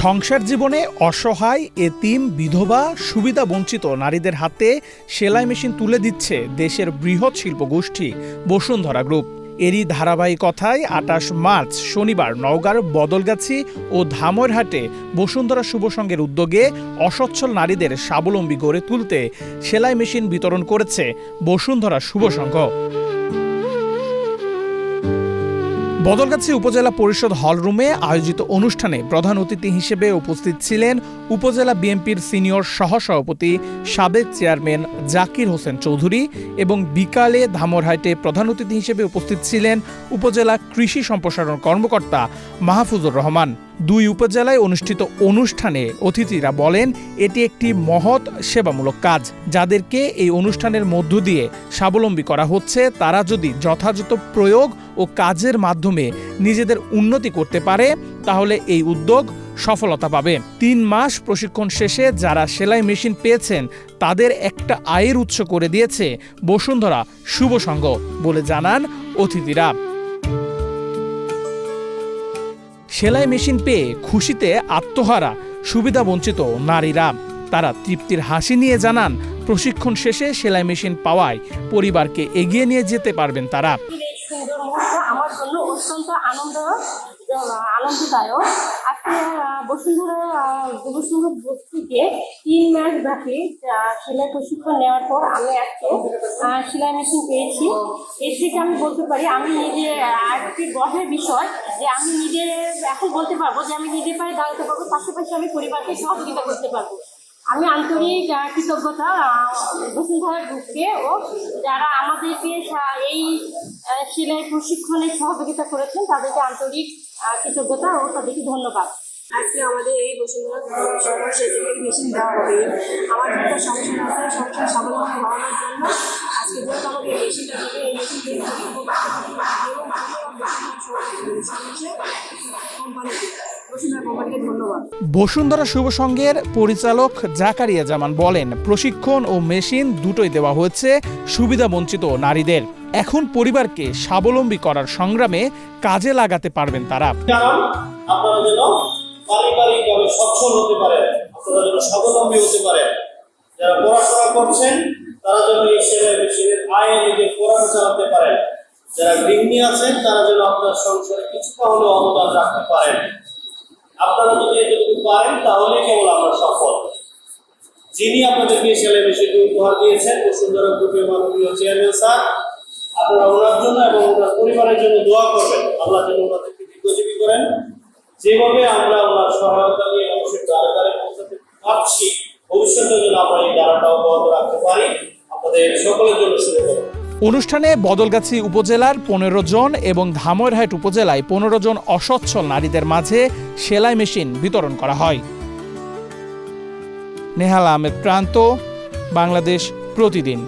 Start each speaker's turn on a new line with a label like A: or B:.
A: সংসার জীবনে অসহায়, এতিম, বিধবা, সুবিধা বঞ্চিত নারীদের হাতে সেলাই মেশিন তুলে দিচ্ছে দেশের বৃহৎ শিল্প গোষ্ঠী বসুন্ধরা গ্রুপ। এরই ধারাবাহিকতায় ২৮ মার্চ শনিবার নওগাঁর বদলগাছি ও ধামইরহাটে বসুন্ধরা শুভ সংঘের উদ্যোগে অসচ্ছল নারীদের স্বাবলম্বী গড়ে তুলতে সেলাই মেশিন বিতরণ করেছে বসুন্ধরা শুভ সংঘ। বদলগাছি উপজেলা পরিষদ হলরুমে আয়োজিত অনুষ্ঠানে প্রধান অতিথি হিসেবে উপস্থিত ছিলেন উপজেলা বিএনপির সিনিয়র সহসভাপতি সাবেক চেয়ারম্যান জাকির হোসেন চৌধুরী এবং বিকালে ধামইরহাটে প্রধান অতিথি হিসেবে উপস্থিত ছিলেন উপজেলা কৃষি সম্প্রসারণ কর্মকর্তা মাহফুজুর রহমান। দুই উপজেলায় অনুষ্ঠিত অনুষ্ঠানে অতিথিরা বলেন, এটি একটি মহৎ সেবামূলক কাজ। যাদেরকে এই অনুষ্ঠানের মধ্য দিয়ে স্বাবলম্বী করা হচ্ছে, তারা যদি যথাযথ প্রয়োগ ও কাজের মাধ্যমে নিজেদের উন্নতি করতে পারে, তাহলে এই উদ্যোগ সফলতা পাবে। ৩ মাস প্রশিক্ষণ শেষে যারা সেলাই মেশিন পেয়েছেন, তাদের একটা আয়ের উৎস করে দিয়েছে বসুন্ধরা শুভ সংঘ বলে জানান অতিথিরা। সেলাই মেশিন পেয়ে খুশিতে আত্মহারা সুবিধা বঞ্চিত নারীরা। তারা তৃপ্তির হাসি নিয়ে জানান, প্রশিক্ষণ শেষে সেলাই মেশিন পাওয়ায় পরিবারকে এগিয়ে নিয়ে যেতে পারবেন তারা।
B: আমার জন্য অত্যন্ত আনন্দদায়ক। আজকে বসুন্ধরা যুব থেকে 3 মাস ব্যাপী সেলাই প্রশিক্ষণ নেওয়ার পর আমি আজকে সেলাই মেশিন পেয়েছি। এর থেকে আমি বলতে পারি, আমি নিজে একটি গর্বের বিষয় যে আমি নিজে এখন বলতে পারবো যে আমি নিজে পায়ে দাঁড়াতে পারবো, পাশাপাশি আমি পরিবারকে সহযোগিতা করতে পারবো। আমি আন্তরিক কৃতজ্ঞতা বসুন্ধরা গ্রুপকে ও যারা আমাদেরকে এই সেলাই প্রশিক্ষণে সহযোগিতা করেছেন, তাদেরকে আন্তরিক কৃতজ্ঞতা ও তাদেরকে ধন্যবাদ।
C: আজকে আমাদের এই বসুন্ধরা সেলাই মেশিন দেওয়া হবে। আমার একটা সংসার আছে, সংসার স্বাবলম্বী হওয়ার জন্য আজকে যেহেতু আমাকে এই মেশিনটা দেবে, এই মেশিন দিয়ে কোম্পানিকে ধন্যবাদ।
A: বসুন্ধরা শুভ সংঘের পরিচালক জাকারিয়া জামান বলেন, প্রশিক্ষণ ও মেশিন দুটোই দেওয়া হয়েছে সুবিধা বঞ্চিত নারীদের। এখন পরিবারকে স্বাবলম্বী করার সংগ্রামে কাজে লাগাতে পারবেন তারা।
D: কারণ আপনারা যেন পারিবারিকভাবে সচ্ছল হতে পারেন, আপনারা যেন স্বাবলম্বী হতে পারেন। যারা পড়াশোনা করছেন, তারা যেন এই সেলাই মেশিনের আয়ে নিজের পড়াশোনা চালাতে পারেন। যারা গৃহিণী আছেন, তারা যেন আপনার সংসারে কিছুটা হলেও অবদান রাখতে পারেন। আপনারা যদি এটুকু পারেন, তাহলে কেবল আমরা সফল। যিনি আপনাদেরকে সেলাই মেশিনটি উপহার দিয়েছেন, বসুন্ধরা গ্রুপের মাননীয় চেয়ারম্যান স্যার, আপনারা ওনার জন্য এবং ওনার পরিবারের জন্য দোয়া করবেন। আল্লাহ যেন ওনাদেরকে দীর্ঘজীবী করেন। যেভাবে আমরা ওনার সহায়তা নিয়ে মানুষের দ্বারে দ্বারে পৌঁছাতে পারছি, ভবিষ্যতে যেন আমরা এই দ্বারাটা অব্যাহত রাখতে পারি। আপনাদের সকলের জন্য শুভকামনা।
A: অনুষ্ঠানে বদলগাছি উপজেলার 15 জন এবং ধামইরহাট উপজেলায় 15 জন অসচ্ছল নারীদের মাঝে সেলাই মেশিন বিতরণ করা হয়। নেহাল আহমেদ প্রান্ত, বাংলাদেশ প্রতিদিন।